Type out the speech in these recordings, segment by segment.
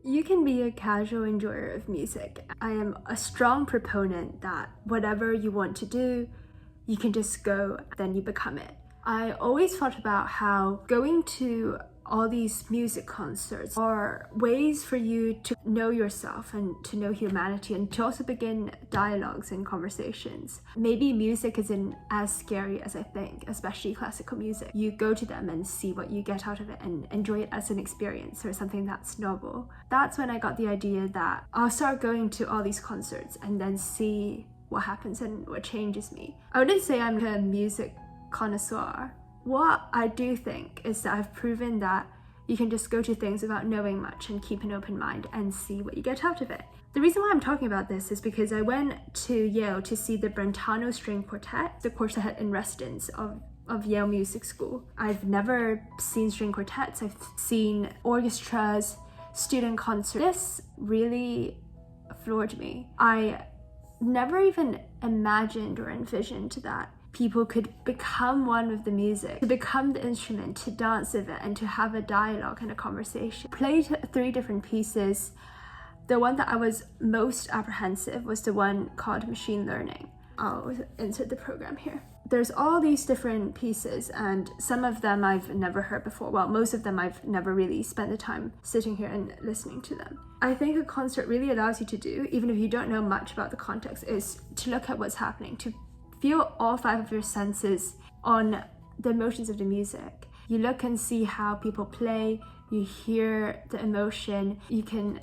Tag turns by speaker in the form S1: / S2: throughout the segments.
S1: You can be a casual enjoyer of music. I am a strong proponent that whatever you want to do, you can just go, then you become it. I always thought about how going to all these music concerts are ways for you to know yourself and to know humanity and to also begin dialogues and conversations. Maybe music isn't as scary as I think, especially classical music. You go to them and see what you get out of it and enjoy it as an experience or something that's novel. That's when I got the idea that I'll start going to all these concerts and then see what happens and what changes me. I wouldn't say I'm a music connoisseur. What I do think is that I've proven that you can just go to things without knowing much and keep an open mind and see what you get out of it. The reason why I'm talking about this is because I went to Yale to see the Brentano String Quartet, the quartet in residence of Yale Music School. I've never seen string quartets. I've seen orchestras, student concerts. This really floored me. I never even imagined or envisioned that people could become one with the music, to become the instrument, to dance with it, and to have a dialogue and a conversation. Played 3 different pieces. The one that I was most apprehensive was the one called Machine Learning. I'll insert the program here. There's all these different pieces, and some of them I've never heard before. Well, most of them I've never really spent the time sitting here and listening to them. I think a concert really allows you to do, even if you don't know much about the context, is to look at what's happening, to feel all 5 of your senses on the emotions of the music. You look and see how people play, you hear the emotion, you can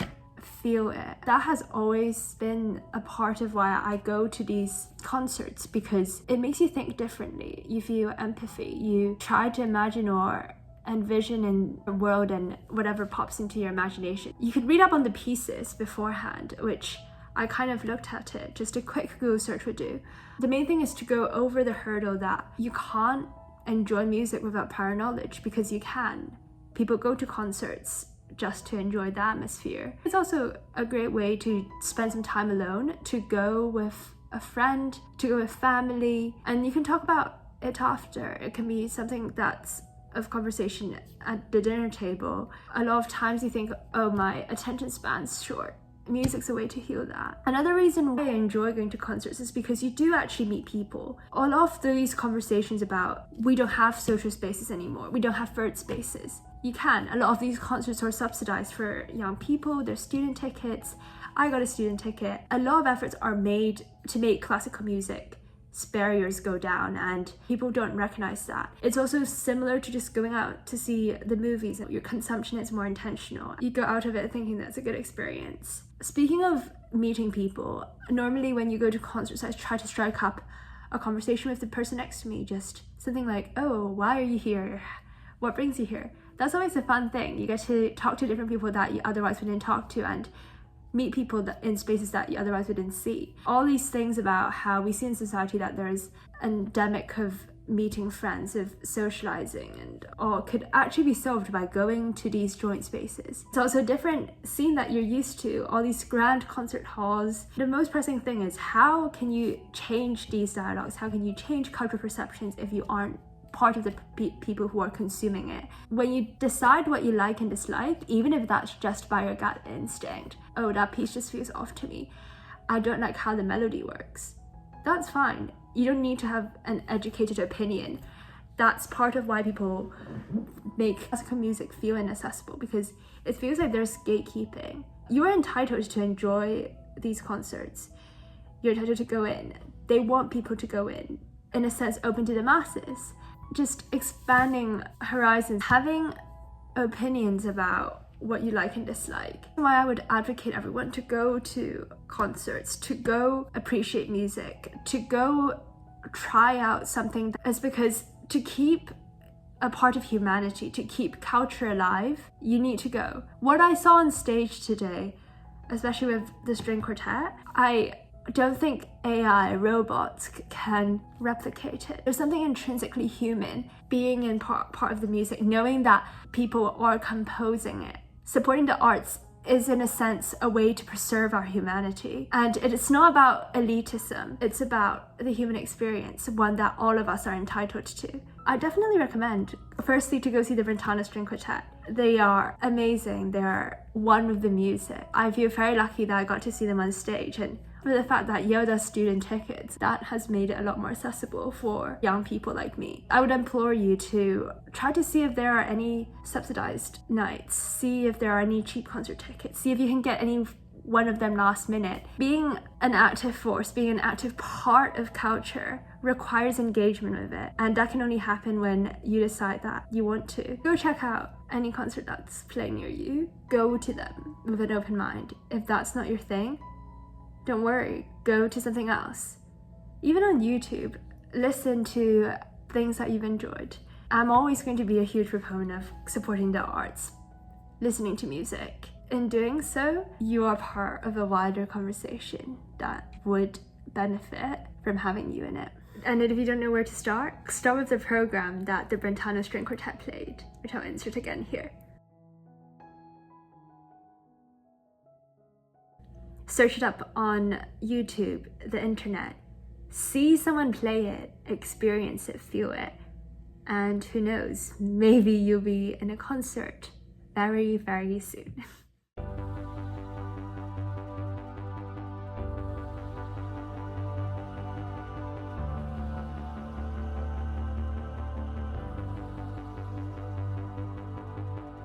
S1: feel it. That has always been a part of why I go to these concerts, because it makes you think differently. You feel empathy, you try to imagine or envision in the world and whatever pops into your imagination. You could read up on the pieces beforehand, which I kind of looked at it, just a quick Google search would do. The main thing is to go over the hurdle that you can't enjoy music without prior knowledge, because you can. People go to concerts just to enjoy the atmosphere. It's also a great way to spend some time alone, to go with a friend, to go with family, and you can talk about it after. It can be something that's of conversation at the dinner table. A lot of times you think, oh, my attention span's short. Music's a way to heal that. Another reason why I enjoy going to concerts is because you do actually meet people. A lot of these conversations about we don't have social spaces anymore, we don't have third spaces. You can. A lot of these concerts are subsidized for young people, there's student tickets. I got a student ticket. A lot of efforts are made to make classical music barriers go down, and people don't recognize that. It's also similar to just going out to see the movies. Your consumption is more intentional. You go out of it thinking that's a good experience. Speaking of meeting people, normally when you go to concerts, I try to strike up a conversation with the person next to me. Just something like, oh, why are you here? What brings you here? That's always a fun thing. You get to talk to different people that you otherwise wouldn't talk to, and meet people in spaces that you otherwise wouldn't see. All these things about how we see in society that there's an endemic of meeting friends, of socializing, and all could actually be solved by going to these joint spaces. It's also a different scene that you're used to, all these grand concert halls. The most pressing thing is, how can you change these dialogues? How can you change cultural perceptions if you aren't part of the people who are consuming it? When you decide what you like and dislike, even if that's just by your gut instinct, oh, that piece just feels off to me, I don't like how the melody works, that's fine. You don't need to have an educated opinion. That's part of why people make classical music feel inaccessible, because it feels like there's gatekeeping. You are entitled to enjoy these concerts. You're entitled to go in. They want people to go in a sense, open to the masses. Just expanding horizons, having opinions about what you like and dislike. Why I would advocate everyone to go to concerts, to go appreciate music, to go try out something, is because to keep a part of humanity, to keep culture alive, you need to go. What I saw on stage today, especially with the string quartet, I don't think AI robots can replicate it. There's something intrinsically human being in part of the music, knowing that people are composing it. Supporting the arts is in a sense a way to preserve our humanity. And it's not about elitism, it's about the human experience, one that all of us are entitled to. I definitely recommend, firstly, to go see the Brentano String Quartet. They are amazing. They are one with the music. I feel very lucky that I got to see them on stage, and for the fact that Yale does student tickets, that has made it a lot more accessible for young people like me. I would implore you to try to see if there are any subsidized nights, see if there are any cheap concert tickets, see if you can get any one of them last minute. Being an active force, being an active part of culture requires engagement with it, and that can only happen when you decide that you want to. Go check out any concert that's playing near you. Go to them with an open mind. If that's not your thing, don't worry, go to something else. Even on YouTube, listen to things that you've enjoyed. I'm always going to be a huge proponent of supporting the arts, listening to music. In doing so, you are part of a wider conversation that would benefit from having you in it. And if you don't know where to start with the program that the Brentano String Quartet played, which I'll insert again here. Search it up on YouTube, the internet. See someone play it, experience it, feel it. And who knows, maybe you'll be in a concert very, very soon.